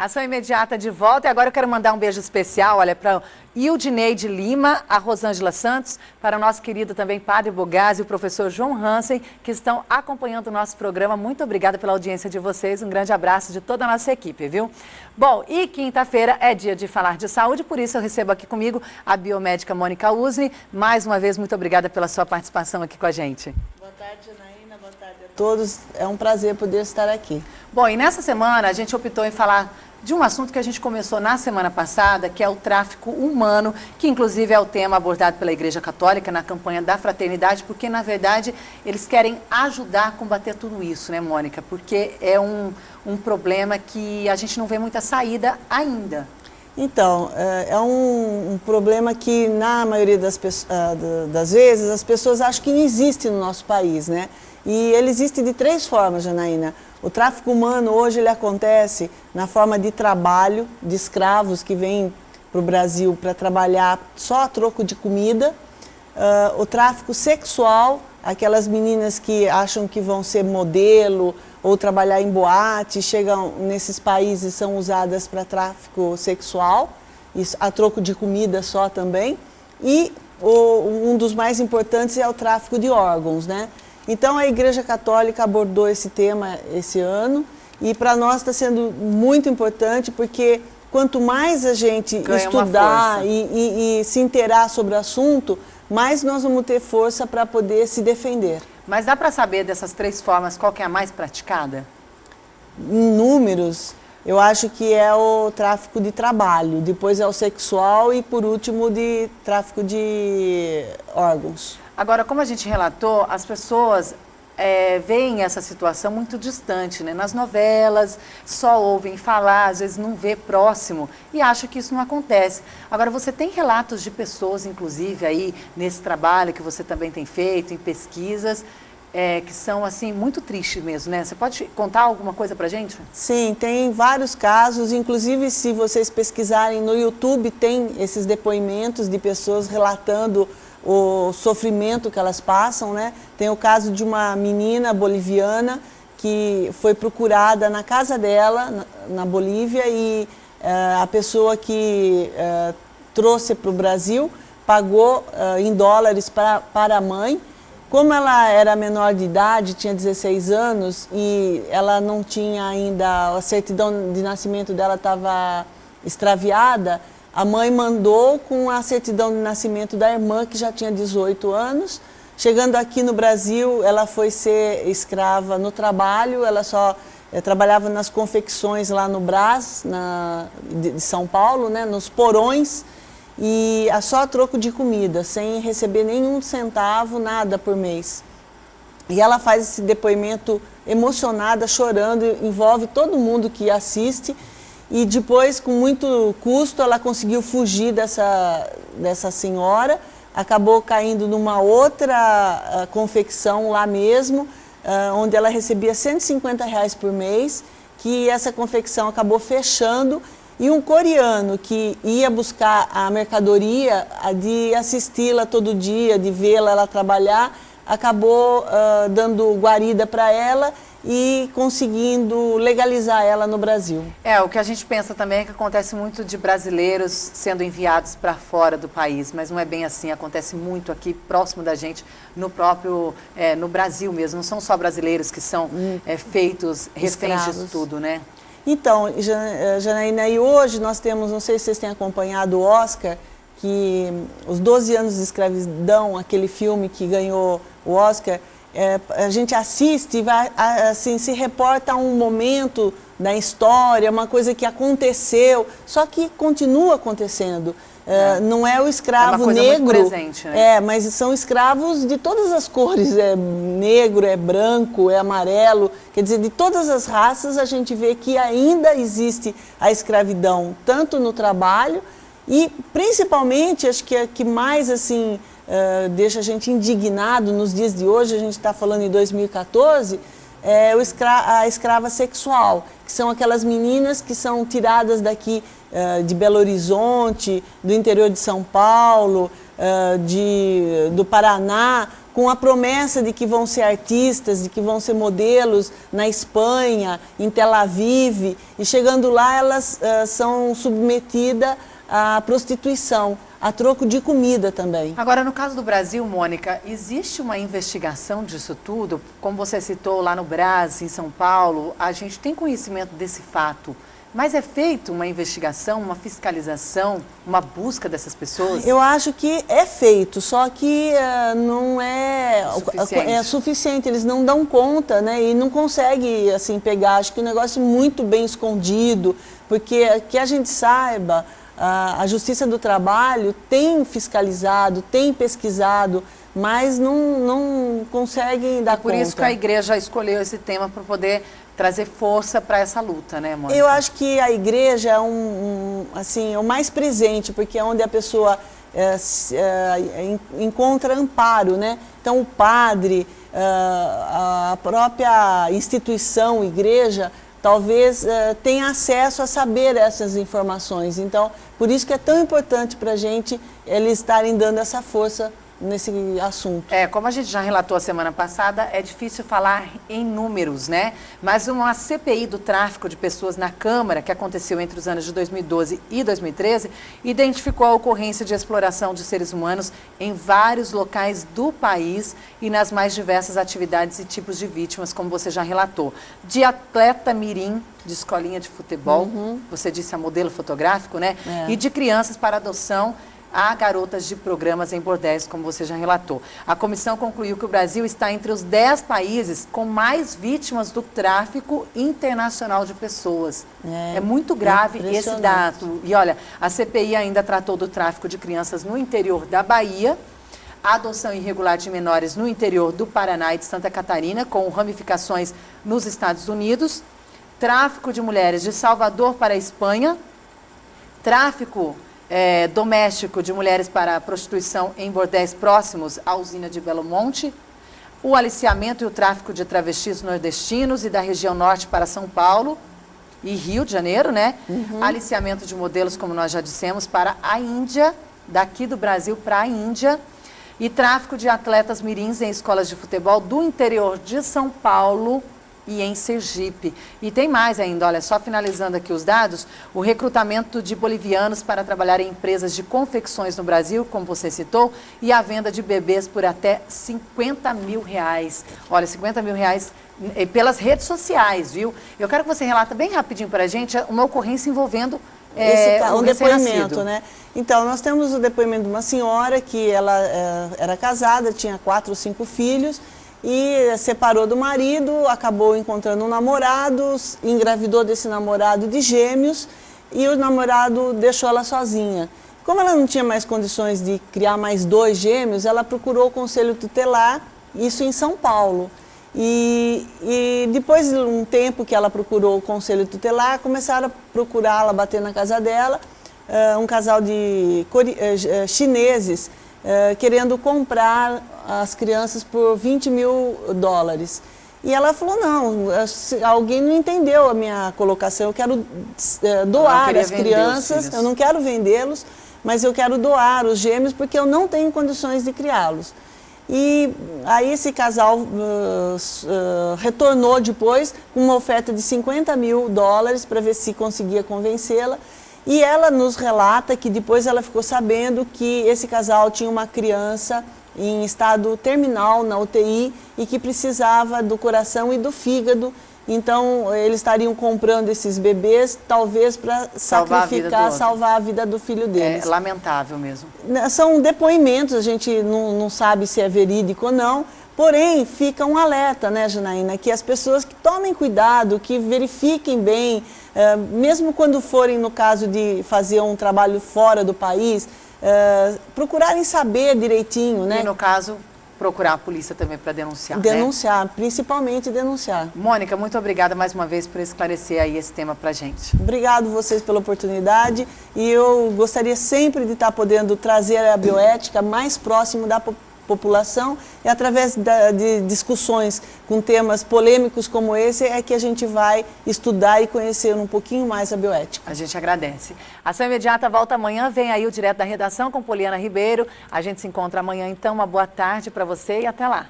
Ação imediata de volta. E agora eu quero mandar um beijo especial, olha, para Ildineide Lima, a Rosângela Santos, para o nosso querido também Padre Bogazzi e o professor João Hansen, que estão acompanhando o nosso programa. Muito obrigada pela audiência de vocês. Um grande abraço de toda a nossa equipe, viu? Bom, e quinta-feira é dia de falar de saúde, por isso eu recebo aqui comigo a biomédica Mônica Usni. Mais uma vez, muito obrigada pela sua participação aqui com a gente. Boa tarde, Janaína. Boa tarde a todos. É um prazer poder estar aqui. Bom, e nessa semana a gente optou em falar de um assunto que a gente começou na semana passada, que é o tráfico humano, que inclusive é o tema abordado pela Igreja Católica na campanha da Fraternidade, porque na verdade eles querem ajudar a combater tudo isso, né, Mônica? Porque é um problema que a gente não vê muita saída ainda. Então, é um problema que na maioria das vezes as pessoas acham que não existe no nosso país, né? E ele existe de três formas, Janaína. O tráfico humano hoje ele acontece na forma de trabalho, de escravos que vêm para o Brasil para trabalhar só a troco de comida. O tráfico sexual, aquelas meninas que acham que vão ser modelo ou trabalhar em boate, chegam nesses países e são usadas para tráfico sexual, isso, a troco de comida só também. E um dos mais importantes é o tráfico de órgãos, né? Então a Igreja Católica abordou esse tema esse ano e para nós está sendo muito importante porque quanto mais a gente estudar e se inteirar sobre o assunto, mais nós vamos ter força para poder se defender. Mas dá para saber dessas três formas qual que é a mais praticada? Em números, eu acho que é o tráfico de trabalho, depois é o sexual e por último de tráfico de órgãos. Agora, como a gente relatou, as pessoas veem essa situação muito distante, né? Nas novelas, só ouvem falar, às vezes não vê próximo e acham que isso não acontece. Agora, você tem relatos de pessoas, inclusive, aí nesse trabalho que você também tem feito, em pesquisas, que são, assim, muito tristes mesmo, né? Você pode contar alguma coisa pra gente? Sim, tem vários casos, inclusive se vocês pesquisarem no YouTube, tem esses depoimentos de pessoas relatando o sofrimento que elas passam, né? Tem o caso de uma menina boliviana que foi procurada na casa dela, na Bolívia, e a pessoa que trouxe para o Brasil pagou em dólares para a mãe. Como ela era menor de idade, tinha 16 anos, e ela não tinha ainda, a certidão de nascimento dela estava extraviada, a mãe mandou com a certidão de nascimento da irmã, que já tinha 18 anos. Chegando aqui no Brasil, ela foi ser escrava no trabalho, ela só trabalhava nas confecções lá no Brás, de São Paulo, né, nos porões, e só a troco de comida, sem receber nenhum centavo, nada por mês. E ela faz esse depoimento emocionada, chorando, envolve todo mundo que assiste. E depois, com muito custo, ela conseguiu fugir dessa senhora, acabou caindo numa outra confecção lá mesmo, onde ela recebia R$150 por mês, que essa confecção acabou fechando, e um coreano que ia buscar a mercadoria, de assisti-la todo dia, de vê-la ela trabalhar, acabou dando guarida para ela e conseguindo legalizar ela no Brasil. O que a gente pensa também é que acontece muito de brasileiros sendo enviados para fora do país, mas não é bem assim, acontece muito aqui próximo da gente, no próprio, no Brasil mesmo, não são só brasileiros que são feitos reféns disso tudo, né? Então, Janaína, e hoje nós temos, não sei se vocês têm acompanhado o Oscar, que os 12 anos de escravidão, aquele filme que ganhou o Oscar, a gente assiste e vai, assim, se reporta a um momento da história, uma coisa que aconteceu, só que continua acontecendo. Não é o escravo negro, muito presente, né? Mas são escravos de todas as cores, é negro, é branco, é amarelo, quer dizer, de todas as raças a gente vê que ainda existe a escravidão, tanto no trabalho e principalmente, acho que é que mais assim deixa a gente indignado nos dias de hoje, a gente está falando em 2014, a escrava sexual, que são aquelas meninas que são tiradas daqui de Belo Horizonte, do interior de São Paulo, do Paraná, com a promessa de que vão ser artistas, de que vão ser modelos na Espanha, em Tel Aviv, e chegando lá elas são submetidas à prostituição, a troco de comida também. Agora, no caso do Brasil, Mônica, existe uma investigação disso tudo? Como você citou lá no Brás, em São Paulo, a gente tem conhecimento desse fato, mas é feita uma investigação, uma fiscalização, uma busca dessas pessoas? Eu acho que é feito, só que não é suficiente. Eles não dão conta, né? E não conseguem assim, pegar. Acho que o negócio é muito bem escondido, porque que a gente saiba, a Justiça do Trabalho tem fiscalizado, tem pesquisado, mas não conseguem dar conta. Por isso que a igreja escolheu esse tema para poder trazer força para essa luta, né, Mônica? Eu acho que a igreja é assim, o mais presente, porque é onde a pessoa encontra amparo, né? Então o padre, a própria instituição, igreja, talvez tenha acesso a saber essas informações. Então, por isso que é tão importante para a gente eles estarem dando essa força nesse assunto. Como a gente já relatou a semana passada, é difícil falar em números, né? Mas uma CPI do tráfico de pessoas na Câmara, que aconteceu entre os anos de 2012 e 2013, identificou a ocorrência de exploração de seres humanos em vários locais do país e nas mais diversas atividades e tipos de vítimas, como você já relatou. De atleta mirim, de escolinha de futebol, você disse a modelo fotográfico, né? E de crianças para adoção, a garotas de programas em bordéis, como você já relatou. A comissão concluiu que o Brasil está entre os 10 países com mais vítimas do tráfico internacional de pessoas. É muito grave esse dado. E olha, a CPI ainda tratou do tráfico de crianças no interior da Bahia, a adoção irregular de menores no interior do Paraná e de Santa Catarina, com ramificações nos Estados Unidos, tráfico de mulheres de Salvador para a Espanha, tráfico doméstico de mulheres para prostituição em bordéis próximos à usina de Belo Monte, o aliciamento e o tráfico de travestis nordestinos e da região norte para São Paulo e Rio de Janeiro, né? Aliciamento de modelos, como nós já dissemos, para a Índia, daqui do Brasil para a Índia, e tráfico de atletas mirins em escolas de futebol do interior de São Paulo e em Sergipe. E tem mais ainda, olha, só finalizando aqui os dados, o recrutamento de bolivianos para trabalhar em empresas de confecções no Brasil, como você citou, e a venda de bebês por até R$50 mil. Olha, R$50 mil pelas redes sociais, viu? Eu quero que você relata bem rapidinho para a gente uma ocorrência envolvendo um depoimento, né? Então, nós temos o depoimento de uma senhora que ela era casada, tinha 4 ou 5 filhos, e separou do marido, acabou encontrando um namorado, engravidou desse namorado de gêmeos e o namorado deixou ela sozinha. Como ela não tinha mais condições de criar mais 2 gêmeos, ela procurou o Conselho Tutelar, isso em São Paulo. E depois de um tempo que ela procurou o Conselho Tutelar, começaram a procurá-la, bater na casa dela, um casal de chineses, querendo comprar as crianças por $20 mil. E ela falou, não, alguém não entendeu a minha colocação, eu quero doar as crianças, eu não quero vendê-los, mas eu quero doar os gêmeos porque eu não tenho condições de criá-los. E aí esse casal retornou depois com uma oferta de $50 mil para ver se conseguia convencê-la. E ela nos relata que depois ela ficou sabendo que esse casal tinha uma criança em estado terminal na UTI e que precisava do coração e do fígado. Então, eles estariam comprando esses bebês, talvez para salvar a vida do filho deles. É lamentável mesmo. São depoimentos, a gente não sabe se é verídico ou não, porém, fica um alerta, né, Janaína, que as pessoas que tomem cuidado, que verifiquem bem, mesmo quando forem, no caso de fazer um trabalho fora do país, procurarem saber direitinho, né? E no caso, procurar a polícia também para denunciar, Denunciar, né? Principalmente denunciar. Mônica, muito obrigada mais uma vez por esclarecer aí esse tema para a gente. Obrigado vocês pela oportunidade e eu gostaria sempre de estar podendo trazer a bioética mais próximo da população população, e através de discussões com temas polêmicos como esse é que a gente vai estudar e conhecer um pouquinho mais a bioética. A gente agradece. Ação Imediata volta amanhã, vem aí o Direto da Redação com Poliana Ribeiro. A gente se encontra amanhã, então, uma boa tarde para você e até lá.